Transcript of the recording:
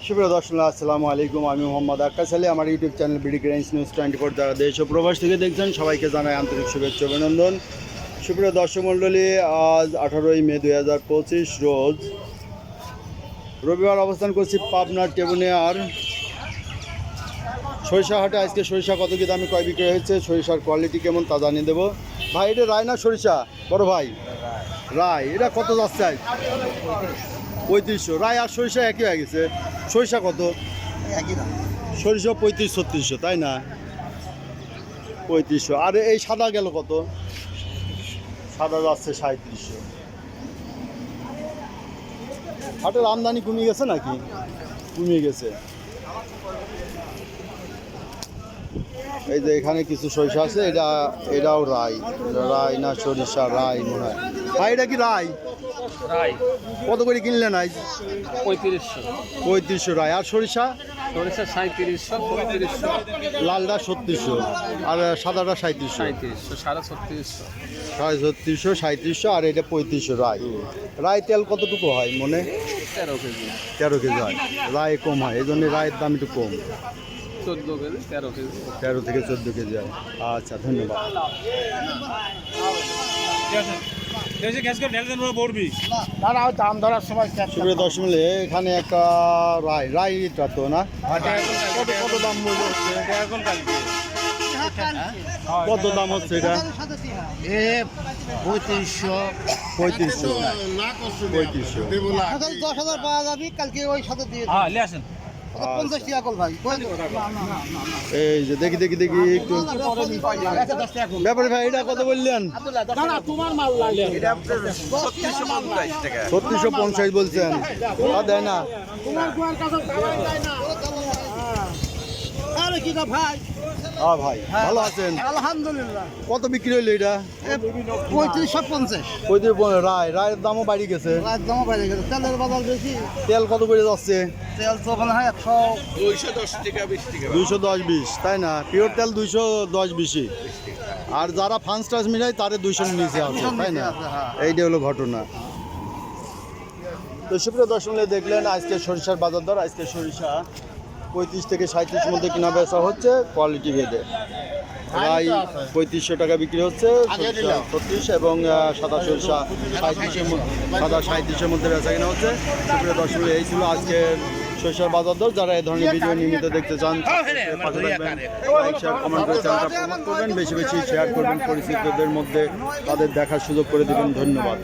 সুপ্রিয় দর্শক আসসালামু আলাইকুম। আমি মোহাম্মদ আক্কাস আলী। আমার ইউটিউব চ্যানেল বিডি গ্রেন্স নিউজ 24 যারা দেশ ও প্রবাস থেকে দেখছেন সবাইকে জানাই আন্তরিক শুভেচ্ছা অভিনন্দন। সুপ্রিয় দর্শক মণ্ডলী, আজ 18ই মে 2025 রোজ রবিবার অবস্থান করছি পাবনার টেবুনিয়ার সরিষা হাটে। আজকে সরিষা কত কি দামে কয় বিক্রি হয়েছে, সরিষার কোয়ালিটি কেমন তা জানিয়ে দেবো। ভাই, এটা রায় না সরিষা? বড় ভাই, রায়। এটা কত যাচ্ছে আজ? 3500। রায় আর সরিষা একই হয়ে গেছে। সরিষা কত? সরিষা 3500-3600, তাই না? 3500। আর এই সাদা গেল কত? সাদা যাচ্ছে 3700। হাটের আমদানি কমিয়ে গেছে নাকি? কমিয়ে গেছে। এই যে এখানে কিছু সরিষা আছে, এটাও রায়। রায় না সরিষা? রায় মনে হয়। ভাই, এটা কি রায়? রায়। কত করে কিনলেন আজ? 3500। 3500 রায়। আর সরিষা? সরিষা 3700, 3500, লালটা 3600 আর সাদাটা 3700। 3700, 3600। 3600, 3700 আর এটা 3500 রায়। রায় তেল কতটুকু হয় মনে? 13 কেজি। 13 কেজি হয়। রায় কম হয়, এই জন্য রায়ের দাম একটু কম। 14 কেজি, 13 কেজি। 13 থেকে 14 কেজি হয়। আচ্ছা, ধন্যবাদ। দাম ধরার সময় সুপ্রিয় দর্শক মিলে এখানে একটা রায়টা তো না? কত দাম মূল্য হচ্ছে? কত দাম হচ্ছে এটা? 3500। 3500। 10,000 পাওয়া যাবে কালকে ওই সাথে দিয়ে হ্যাঁ, লে আসেন। 50 টাকা কল ভাই। এই যে দেখি একটু ব্যাপারে ভাই, এটা কত বললেন? তোমার মাল লাগে। 3650 বলছেন? তা দেয় না? তোমার গুয়ার কাছে খাওয়াই যায় না। আরে কি দা ভাই? হ্যাঁ ভাই, ভালো আছেন? আলহামদুলিল্লাহ। কত বিক্রি হইলো এটা? 3550। রায়ের দামও বাড়ি গেছে। রাত দাম বেড়ে গেছে, তেলের বাজার বেশি। তেল কত করে যাচ্ছে? তেল তো ওখানে হয় 210 টাকা, 20 টাকা। 210-20, তাই না? পিওর তেল 210-20। আর যারা ফার্স্ট টাচ মিলাই তাদের 200 নিচে আছে, তাই না? এইটা হলো ঘটনা। তো সুপ্রিয় দর্শক দেখলেন আজকে সরিষার বাজার দর। আজকে সরিষা 35 থেকে 37 মধ্যে কিনা বেচা হচ্ছে কোয়ালিটি ভেদে। রাই 3500 টাকা বিক্রি হচ্ছে, সরিষা 36 এবং সাদা সরিষা 37-এর মধ্যে বেচা কিনা হচ্ছে। সুপ্রিয় দর্শক, এই ছিল আজকের সরিষার বাজার দর। যারা এই ধরনের ভিডিও নিয়মিত দেখতে চান পাশে থাকবেন, লাইক শেয়ার কমেন্ট করে চ্যানেলটা প্রমোট করবেন, বেশি বেশি শেয়ার করবেন, পরিচিতদের মধ্যে তাদের দেখার সুযোগ করে দেবেন। ধন্যবাদ।